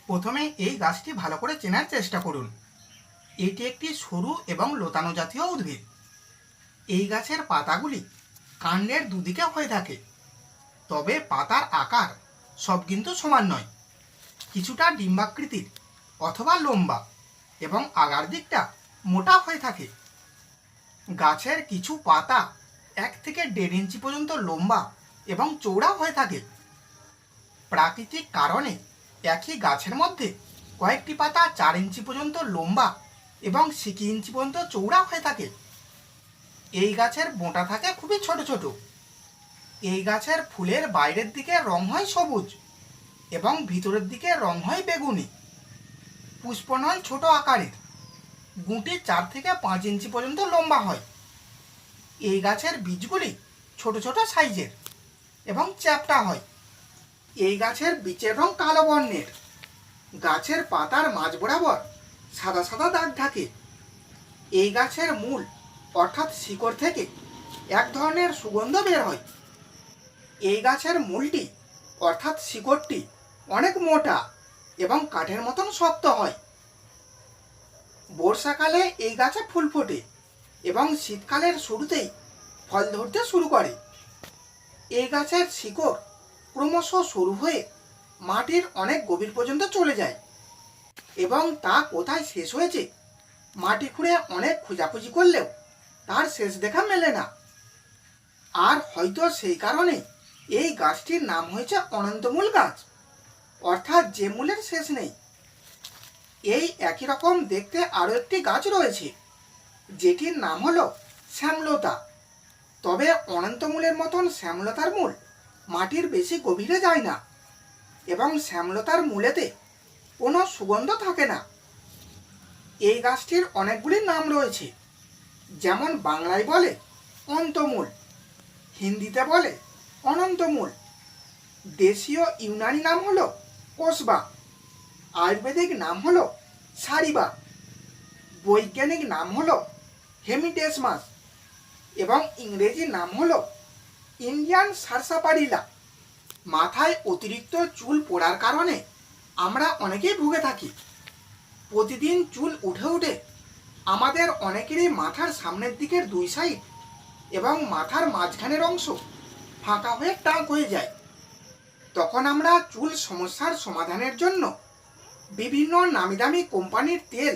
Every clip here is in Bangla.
প্রথমে এই গাছটি ভালো করে চেনার চেষ্টা করুন। এটি একটি সরু এবং লতানো জাতীয় উদ্ভিদ। এই গাছের পাতাগুলি কাণ্ডের দুদিকে হয়ে থাকে, তবে পাতার আকার সব কিন্তু সমান নয়। কিছুটা ডিম্বাকৃতির অথবা লম্বা এবং আগার দিকটা মোটা হয়ে থাকে। গাছের কিছু পাতা 1 থেকে 1.5 ইঞ্চি পর্যন্ত লম্বা এবং চৌড়া হয়ে থাকে। প্রাকৃতিক কারণে একই গাছের মধ্যে কয়েকটি পাতা 4 ইঞ্চি পর্যন্ত লম্বা এবং 6 ইঞ্চি পর্যন্ত চৌড়া হয়ে থাকে। এই গাছের বোঁটা থাকে খুবই ছোট ছোট। এই গাছের ফুলের বাইরের দিকে রং হয় সবুজ এবং ভিতরের দিকে রং হয় বেগুনি। পুষ্পনল ছোট আকারের, গুঁটি 4 থেকে 5 ইঞ্চি পর্যন্ত লম্বা হয়। এই গাছের বীজগুলি ছোট ছোট সাইজের এবং চ্যাপ্টা হয়। এই গাছের বীজের রং কালো বর্ণের। গাছের পাতার মাঝ বরাবর সাদা সাদা দাগ থাকে। এই গাছের মূল অর্থাৎ শিকড় থেকে এক ধরনের সুগন্ধ বের হয়। এই গাছের মূলটি অর্থাৎ শিকড়টি অনেক মোটা এবং কাঠের মতন শক্ত হয়। বর্ষাকালে এই গাছে ফুল ফোটে এবং শীতকালের শুরুতেই ফল ধরতে শুরু করে। এই গাছের শিকড় ক্রমশ সরু হয়ে মাটির অনেক গভীর পর্যন্ত চলে যায় এবং তা কোথায় শেষ হয়েছে মাটি খুঁড়ে অনেক খোঁজাখুঁজি করলেও তার শেষ দেখা মেলে না। আর হয়তো সেই কারণে এই গাছটির নাম হয়েছে অনন্তমূল গাছ, অর্থাৎ যে মূলের শেষ নেই। এই একই রকম দেখতে আরও একটি গাছ রয়েছে, যেটির নাম হলো শ্যামলতা। তবে অনন্তমূলের মতন শ্যামলতার মূল মাটির বেশি গভীরে যায় না এবং শ্যামলতার মূলেতে কোনো সুগন্ধ থাকে না। এই গাছটির অনেকগুলি নাম রয়েছে, যেমন বাংলায় বলে অন্তমূল, হিন্দিতে বলে অনন্তমূল, দেশীয় ইউনানি নাম হলো কোসবা, আয়ুর্বেদিক নাম হলো সারিবা, বৈজ্ঞানিক নাম হলো হেমিডেসমাস এবং ইংরেজি নাম হলো ইন্ডিয়ান সারসাপারিলা। মাথায় অতিরিক্ত চুল পড়ার কারণে আমরা অনেকেই ভুগে থাকি। প্রতিদিন চুল উঠে উঠে আমাদের অনেকেরই মাথার সামনের দিকের 2 সাইড এবং মাথার মাঝখানের অংশ ফাঁকা হয়ে টাক হয়ে যায়। তখন আমরা চুল সমস্যার সমাধানের জন্য বিভিন্ন নামি দামি কোম্পানির তেল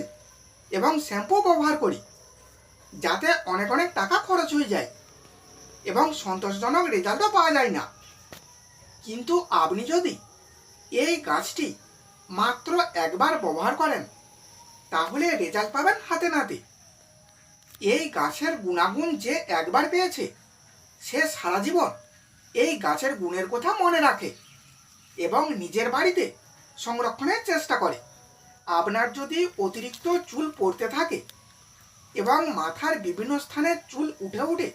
এবং শ্যাম্পু ব্যবহার করি, যাতে অনেক অনেক টাকা খরচ হয়ে যায় এবং সন্তোষজনক রেজাল্টও পাওয়া যায় না। কিন্তু আপনি যদি এই গাছটি মাত্র একবার ব্যবহার করেন, তাহলে রেজাল্ট পাবেন হাতে নাতে। এই গাছের গুণাগুণ যে একবার পেয়েছে, সে সারা জীবন এই গাছের গুণের কথা মনে রাখে এবং নিজের বাড়িতে সংরক্ষণের চেষ্টা করে। আপনার যদি অতিরিক্ত চুল পড়তে থাকে এবং মাথার বিভিন্ন স্থানে চুল উঠে উঠে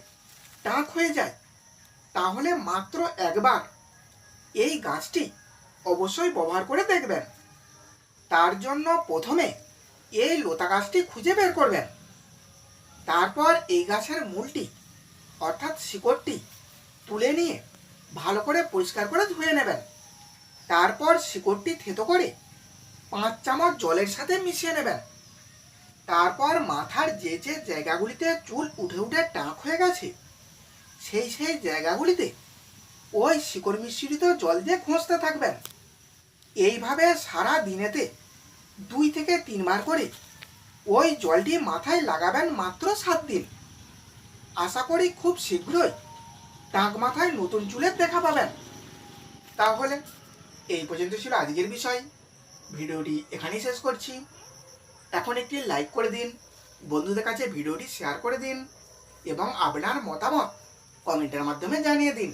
টাক হয়ে যায়, তাহলে মাত্র একবার এই গাছটি অবশ্যই ব্যবহার করে দেখবেন। তার জন্য প্রথমে এই লতা গাছটি খুঁজে বের করবেন। তারপর এই গাছের মূলটি অর্থাৎ শিকড়টি তুলে নিয়ে ভালো করে পরিষ্কার করে ধুয়ে নেবেন। তারপর শিকড়টি থেতো করে 5 চামচ জলের সাথে মিশিয়ে নেবেন। তারপর মাথার যে যে জায়গাগুলিতে চুল উঠে উঠে টাক হয়ে গেছে, সেই জায়গাগুলিতে ওই শিকড় মিশ্রিত জল দিয়ে ঘষতে থাকবেন। এইভাবে সারা দিনেতে 2 থেকে 3 বার করে ওই জলটি মাথায় লাগাবেন মাত্র 7 দিন। আশা করি খুব শীঘ্রই টাক মাথায় নতুন চুলের দেখা পাবেন। তাহলে এই পর্যন্ত ছিল আজকের বিষয়। ভিডিওটি এখানেই শেষ করছি। এখন একটি লাইক করে দিন, বন্ধুদের কাছে ভিডিওটি শেয়ার করে দিন এবং আপনার মতামত কমেন্টের মাধ্যমে জানিয়ে দিন।